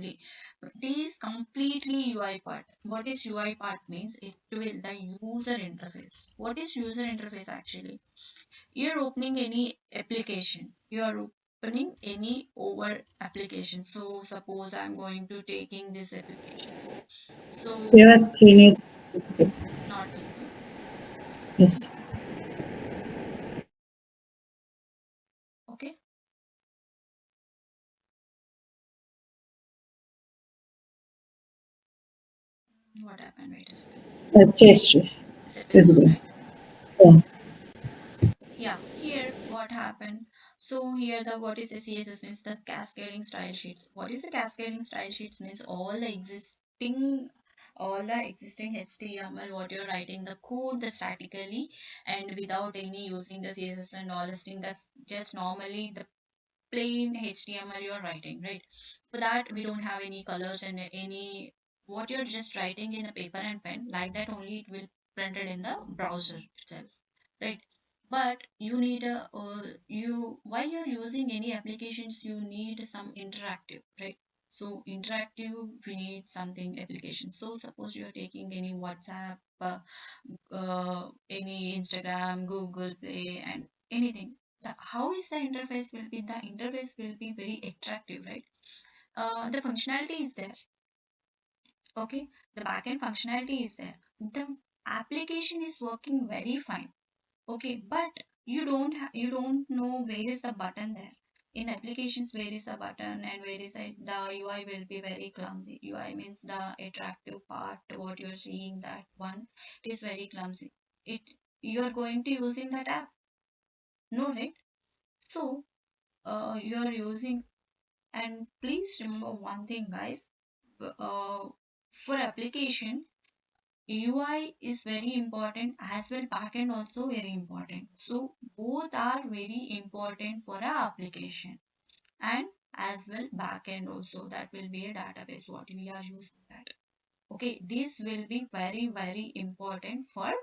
only. It is completely UI part. What is UI part means? It will the user interface. What is user interface actually? You're opening any application. You are opening any over application. So suppose I'm going to taking this application. So Your screen is visible. not visible. Yes. Okay. What happened? Wait a second. Yes, yes, Is it visible, visible. right? Yeah. Yeah, here what happened. So here the what is the CSS means the cascading style sheets. What is the cascading style sheets means all the existing HTML what you're writing the code the statically and without any using the CSS and all this thing that's just normally the plain HTML you're writing, right? For that we don't have any colors and any what you're just writing in a paper and pen like that only it will printed in the browser itself, right? But you need a you while you're using any applications you need some interactive, right? So interactive we need something application. So suppose you're taking any WhatsApp, any Instagram, Google Play, and anything. How is the interface will be? The interface will be very attractive, right? The functionality is there. Okay, the backend functionality is there. The application is working very fine. Okay, but you don't know where is the button there. In applications, where is the button and where is the UI will be very clumsy. UI means the attractive part, what you're seeing that one, it is very clumsy. It you're going to using that app, no right? So you're using and please remember one thing, guys. For application UI is very important as well backend also very important. So both are very important for a application and as well backend also that will be a database what we are using that. Okay, this will be very important for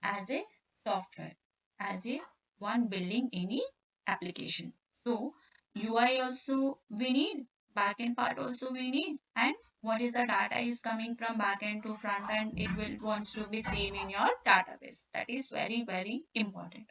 as a software as a one building any application. So UI also we need, backend part also we need, and what is the data is coming from backend to front end, it will wants to be same in your database. That is very important.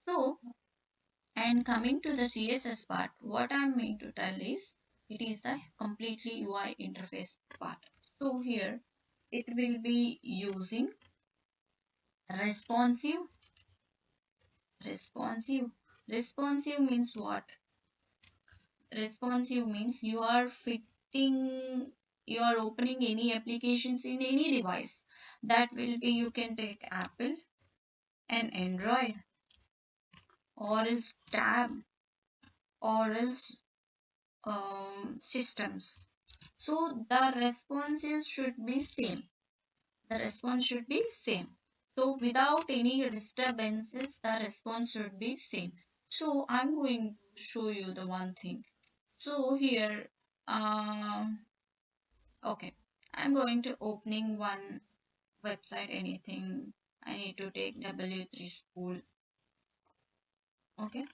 So and coming to the CSS part, what I'm mean to tell is it is the completely UI interface part. So here it will be using responsive. Responsive. Responsive means what? Responsive means you are opening any applications in any device. That will be you can take Apple and Android or else Tab or else systems. So the responses should be same. The response should be same. So without any disturbances, the response should be same. So I'm going to show you the one thing. So here, okay, I'm going to opening one website, anything. I need to take W3 school. Okay,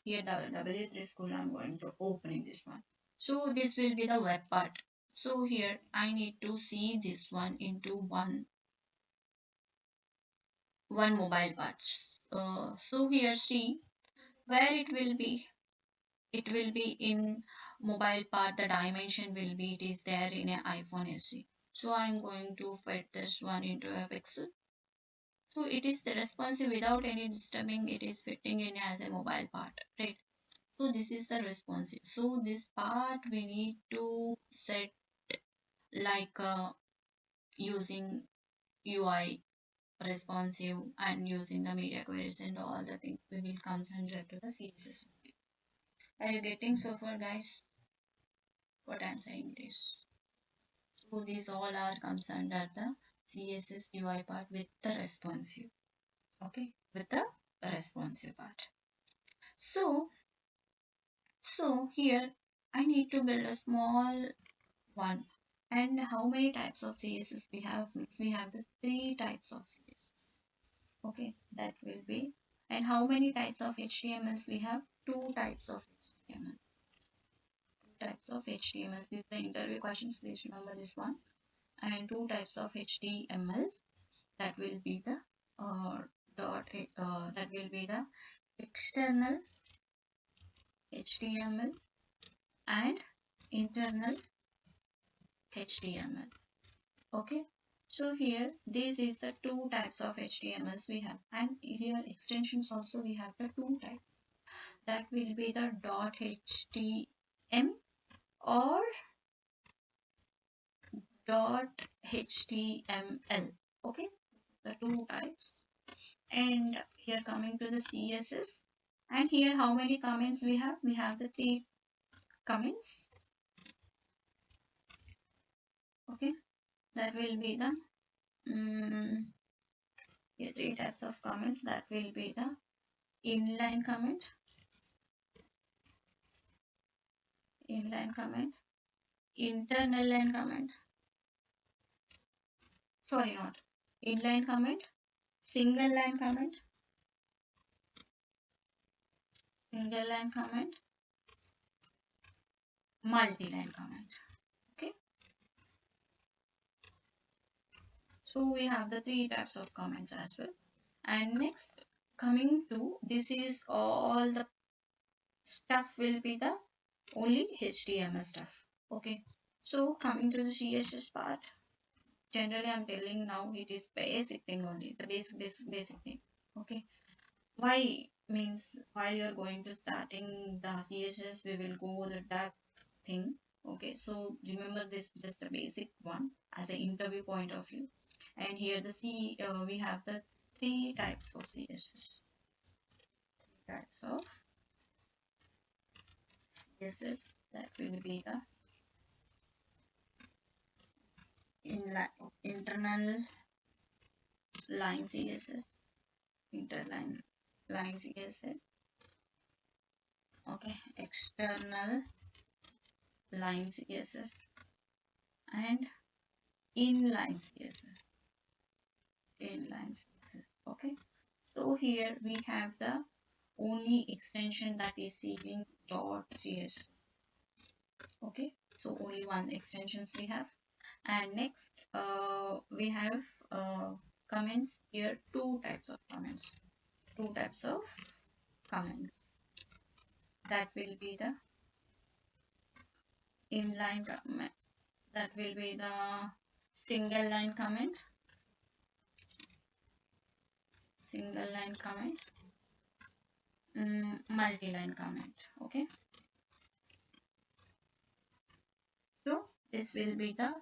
here the W3 school, I'm going to opening this one. So this will be the web part. So here I need to see this one into one mobile part. So here see where it will be in mobile part the dimension will be it is there in an iPhone SE. So I'm going to fit this one into a pixel. So it is the responsive without any disturbing it is fitting in as a mobile part, right? So this is the responsive. So this part we need to set like using UI responsive and using the media queries and all the things we will consider to the CSS. Are you getting so far, guys? What I'm saying is. So these all are concerned at the CSS UI part with the responsive. Okay, with the responsive part. So, so here I need to build a small one. And how many types of CSS we have? We have the three types of CSS. Okay, that will be. And how many types of HTMLs we have? Two types of HTML. types of HTML. These are the interview questions. Please remember this one. And two types of HTML. That will be the that will be the external HTML and internal HTML. Okay. So here, this is the two types of HTMLs we have, and here extensions also we have the two types. That will be the .htm or .html. Okay, the two types. And here coming to the CSS, and here how many comments we have? We have the three comments. Okay, that will be the here three types of comments. That will be the inline comment, internal line comment, sorry, not inline comment, single line comment, single line comment, multi-line comment. Okay, so we have the three types of comments as well. And next, coming to this is all the stuff will be the only HTML stuff. Okay, so coming to the CSS part, generally I'm telling now it is basic thing only, the basic thing. Okay, why means while you're going to starting the CSS, we will go the that thing. Okay, so remember this just a basic one as an interview point of view. And here we have the three types of CSS. Three types of CSS. That will be the internal line CSS, interline line CSS. Okay, external line CSS and inline CSS. Inline CSS. Okay, so here we have the only extension that is saving .css. Okay, so only one extensions we have. And next we have comments here, two types of comments, two types of comments. That will be the inline comment, that will be the single line comment, multi-line comment. Okay, so this will be the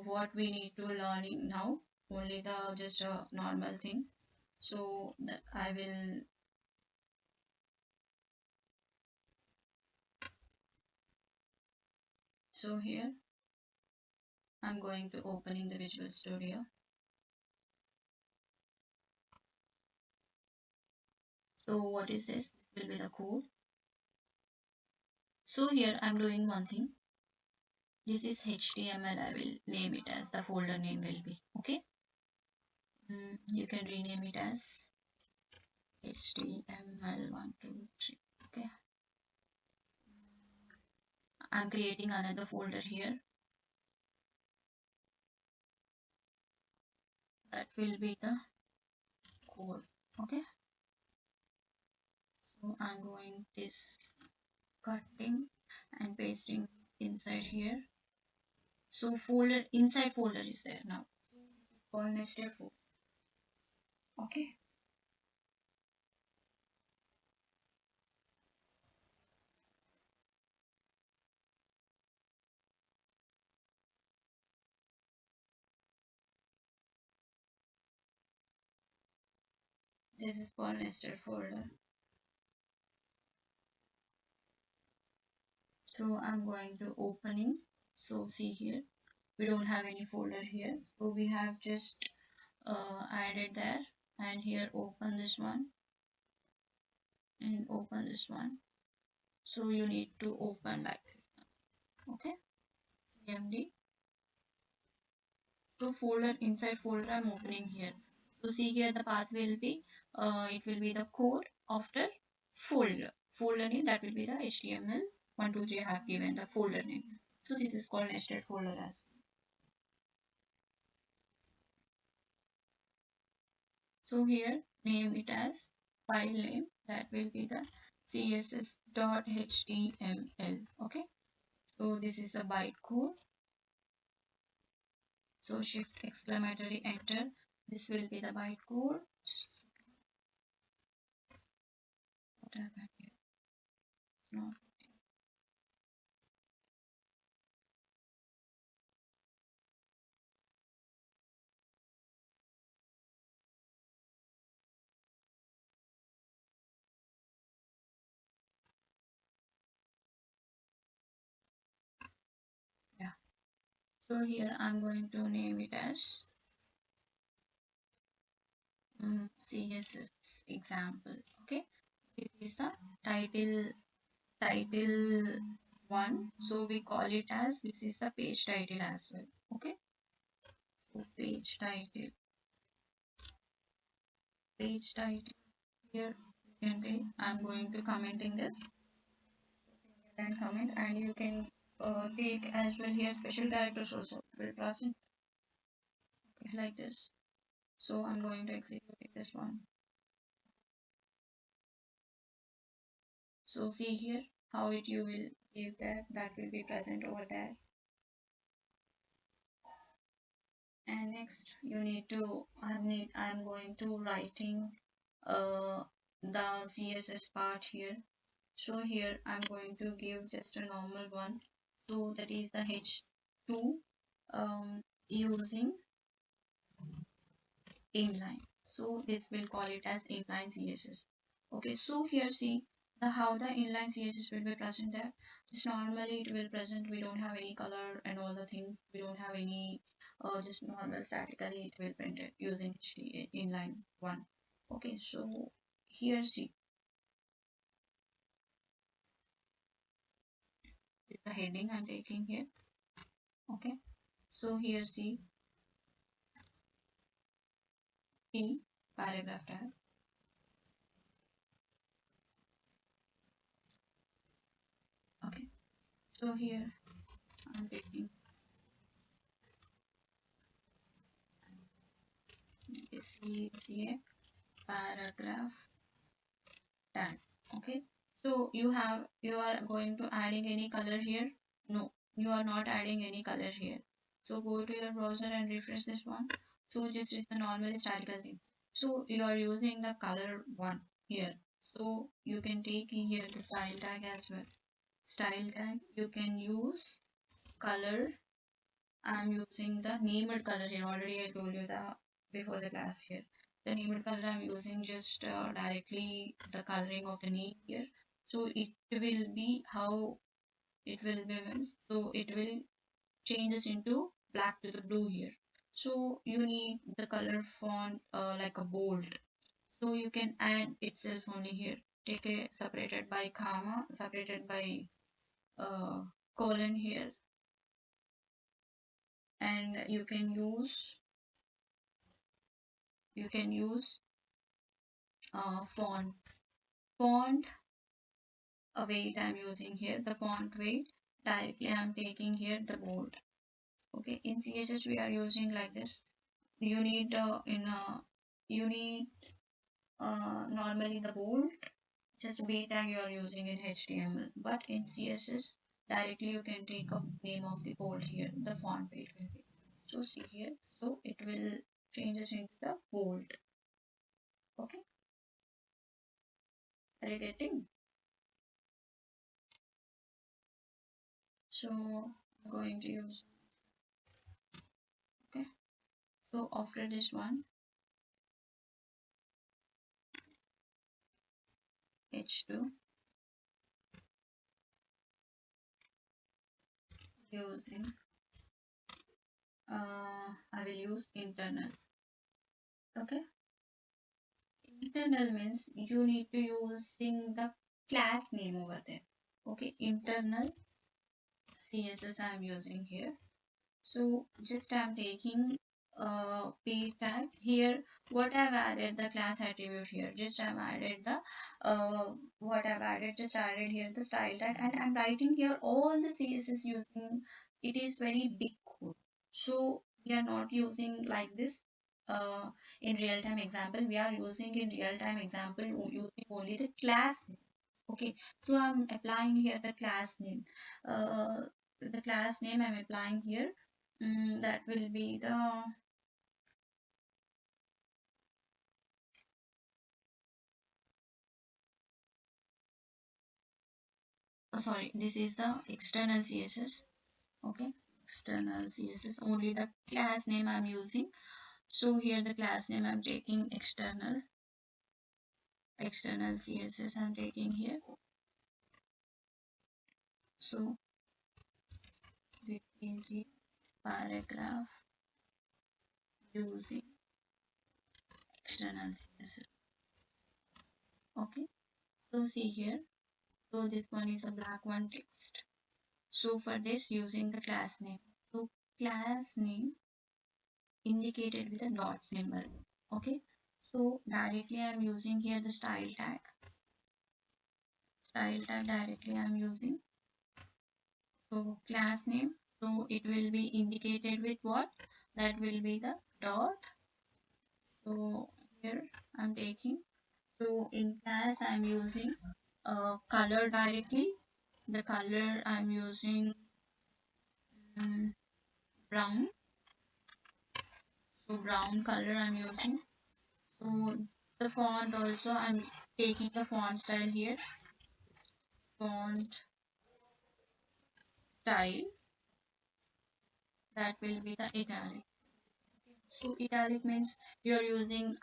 what we need to learning now, only the just a normal thing. So that I will so here I'm going to opening the Visual Studio. So what is this? This will be the code. So here I'm doing one thing. This is HTML. I will name it as the folder name will be. Okay. You can rename it as HTML123. Okay. I'm creating another folder here. That will be the code. Okay. So I'm going this cutting and pasting inside here. So folder inside folder is there now. Called nested folder. Okay. This is called nested folder. So I'm going to opening. So see here, we don't have any folder here. So we have just added there, and here open this one and open this one. So you need to open like this. Okay, cmd. So folder inside folder I'm opening here. So see here the path will be it will be the code after folder name, that will be the HTML 1 2 3 I have given the folder name. So this is called nested folder as. So here name it as file name, that will be the css.html. Okay, so this is a bytecode. So shift exclamatory enter, this will be the bytecode. What happened here? No. Yeah, so here I'm going to name it as CSS example. Okay, this is the title one, so we call it as, this is the page title as well. Okay, so page title here you can be, I'm going to commenting this, then comment, and you can take as well here special characters also will present like this. So I'm going to execute this one. So see here how it you will give that will be present over there. And next you need to I'm going to writing uh the CSS part here. So here I'm going to give just a normal one. So that is the H2 using inline. So this will call it as inline CSS. Okay, so here see the how the inline CSS will be present there. Just normally it will present, we don't have any color and all the things. We don't have any just normal statically it will print it using HD inline one. Okay, so here see is the heading I'm taking here. Okay, so here see P paragraph tag. Okay, so here I'm taking this is a paragraph tag. Okay, so you are going to adding any color here? No, you are not adding any color here. So go to your browser and refresh this one. So this is the normal statical thing. So you are using the color one here. So you can take here the style tag as well. Style tag you can use color. I'm using the named color here. Already I told you the before the class here. The named color I'm using just directly the coloring of the name here. So it will be how it will be. So it will changes into black to the blue here. So you need the color font like a bold. So you can add itself only here. Take a separated by comma, separated by uh, colon here, and you can use font weight I'm using here, the font weight directly I'm taking here the bold. Okay, in CSS we are using like this. You need you need normally the bold, just b tag you are using in HTML, but in CSS directly you can take a name of the bold here, the font weight will be. So see here, so it will changes into the bold. Okay, are you getting? So I'm going to use, okay, so after this one H2 using I will use internal. Okay, internal means you need to using the class name over there. Okay, internal CSS I'm using here. So just I'm taking p tag here. What I've added the class attribute here, just I've added the what I've added, just added here the style tag, and I'm writing here all the css using, it is very big code, so we are not using like this in real time example. We are using in real time example using only the class name. Okay, so I'm applying here the class name. The class name I'm applying here, that will be the, oh, sorry, this is the external css. Okay, external css, only the class name I'm using. So here the class name I'm taking external css I'm taking here. So this is the paragraph using external css. Okay, so see here, so this one is a black one text. So for this using the class name, so class name indicated with a dot symbol. Okay, so directly I'm using here the style tag directly I'm using. So class name, so it will be indicated with what, that will be the dot. So here I'm taking, so in class I'm using color directly, the color I'm using um, brown. So brown color I'm using. So the font also I'm taking the font style here, font style, that will be the italic. So italic means you're using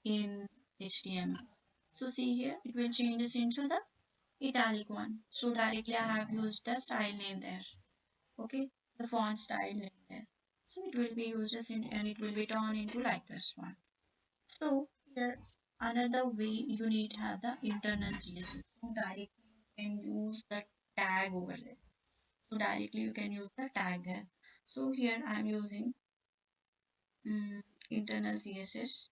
in HTML. So see here, it will change this into the italic one. So directly I have used the style name there. Okay, the font style name there. So it will be used as in, and it will be turned into like this one. So here another way you need to have the internal CSS. So directly you can use the tag over there. So directly you can use the tag there. So here I'm using internal CSS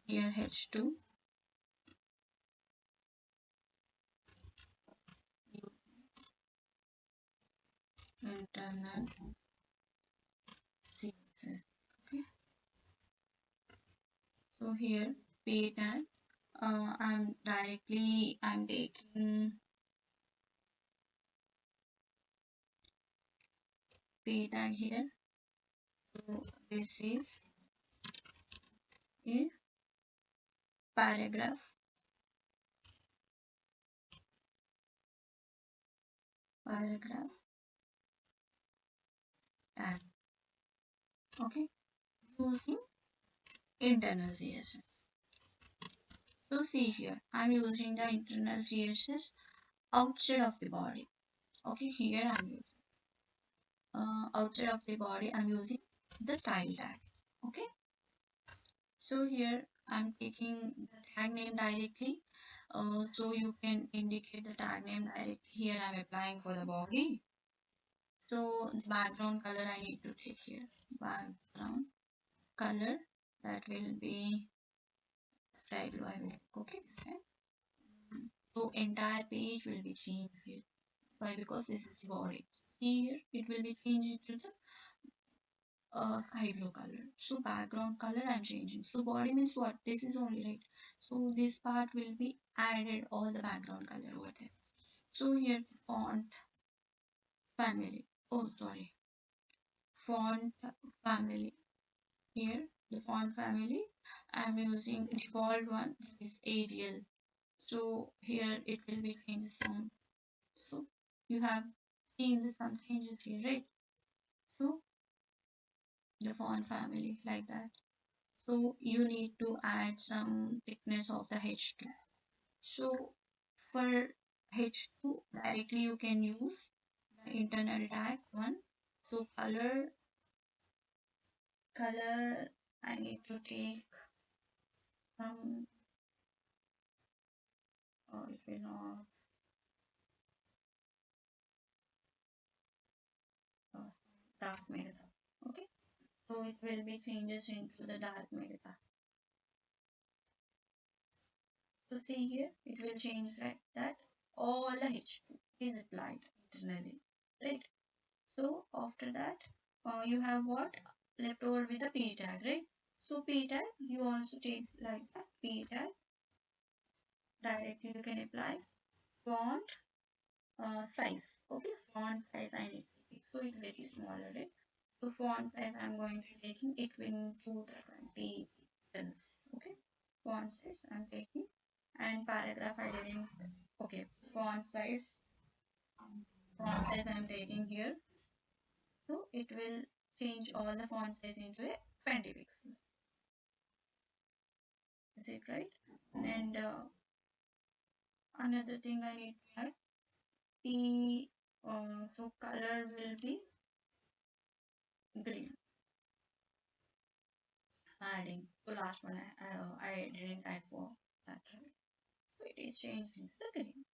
here h2 internal CSS. Okay, so here p tag, I'm taking p tag here. So this is a paragraph paragraph tag. Okay, using internal CSS. So see here, I'm using the internal CSS outside of the body. Okay, here I'm using outside of the body. I'm using the style tag. Okay, so here I'm taking the tag name directly. So you can indicate the tag name directly. Here I'm applying for the body. So the background color I need to take here. Background color, that will be sky blue. I will take. Okay, this time. So entire page will be changed here. Why? Because this is the body. Here it will be changed to the sky blue color. So background color I'm changing. So body means what? This is only right. So this part will be added all the background color over there. So here the font family. Oh sorry, font family. Here the font family. I'm using default one is Arial. So here it will be changed sound. So you have seen the some changes here, right? So the font family like that. So you need to add some thickness of the H2. So for H2 directly you can use the internal tag one. So color I need to take some, or it will not, dark magenta. Okay, so it will be changes into the dark magenta. So see here, it will change like that. All the H2 is applied internally, right? So after that, you have what left over with the P tag, right? So P tag, you also take like that P tag directly. You can apply font size. Okay, font size I need to take. So it very smaller, right? So font size I'm going to taking equal to the 20 pixels. Okay, font size I'm taking, and paragraph I didn't. Okay, font size I'm taking here. So it will change all the font size into a 20 pixels. Is it right? And another thing I need to add, the so color will be green. Adding the last one I didn't add for that, right? So it is changed into the green.